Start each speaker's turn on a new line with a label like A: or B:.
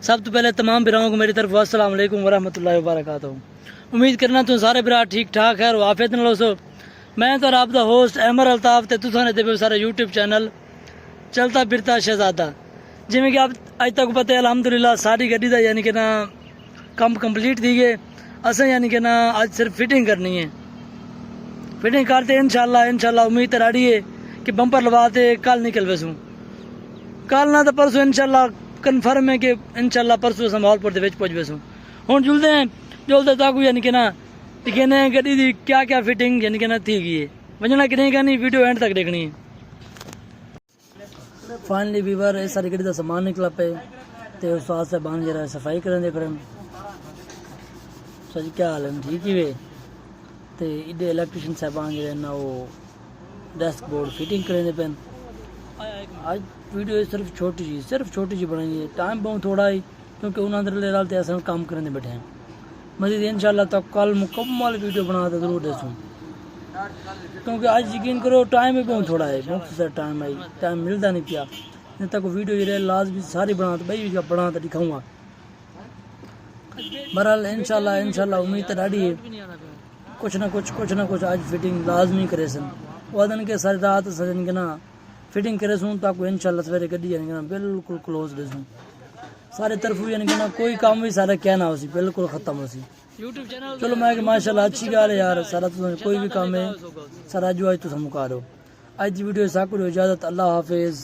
A: सब तो पहले तमाम बिराओं को मेरी तरफ अस्सलाम वालेकुम वरहमतुल्लाहि वबरकातुहू। उम्मीद करना तुम सारे बिरा ठीक ठाक है और आफियत नाल हो। मैं तो रब दा होस्ट अहमद अल्ताफ ते तुसां ने देवे सारा यूट्यूब चैनल चलता फिरता शहजादा। जिमें कि आप अज तक पता है अलहमदुलिल्लाह सारी गड्डी दा यानी कि ना कम कंप्लीट थी गए। असें यानी कि ना आज सिर्फ फिटिंग करनी है। फिटिंग करते इंशाल्लाह उम्मीद राड़ी है कि बम्पर लवाते कल निकल वसूँ। कल ना तो परसों इंशाल्लाह कन्फर्म है कि इंशाल्लाह परसों अस माहौलपुर के पहुँच वसूँ। हुण जुलते तक यानी कि ना दिखेने गड्डी की क्या क्या फिटिंग यानी कि ना थी गई है। वजना कि नहीं करनी वीडियो एंड तक देखनी है। फाइनली वीवर इस सारी गड्डी का सामान निकला पे तो उस वास्ते बन जरा सफाई करें दे फिर सच क्या हाल है ठीक ही वे तो इधे इलेक्ट्रीशियन साहबान जो ना वो डेस्क बोर्ड फिटिंग करें दे पेन। आज वीडियो सिर्फ छोटी जी बनाई है। टाइम बहुत थोड़ा है क्योंकि उन्होंने रलते अस काम करें बैठे हैं। मजीद इंशाल्लाह तो कल मुकम्मल वीडियो बना तो जरूर देसूँ क्योंकि आज यकीन करो टाइम ही बहुत थोड़ा है। मुख्तसर टाइम है, टाइम मिलता नहीं पिया। जब तक वीडियो जो लाजमी सारी बना तो भाई बना तो दिखाऊँगा। बहरहाल इंशाल्लाह उम्मीद राड़ी है कुछ ना कुछ आज फिटिंग लाजमी करे सन वादन के सारी रात सजन के ना फिटिंग करे सूँ ताकि इंशाल्लाह सवेरे गड्डी यानी कि ना बिल्कुल क्लोज दे सूँ सारे तरफ यानी कि ना कोई काम भी सारा क्या ना हो सी बिल्कुल खत्म हो सी। चलो मैं कि माशाल्लाह अच्छी गल है यार सारा कोई भी काम है सारा जो आज तुम मुका दो। आज की वीडियो साकुर इजाजत अल्लाह हाफिज।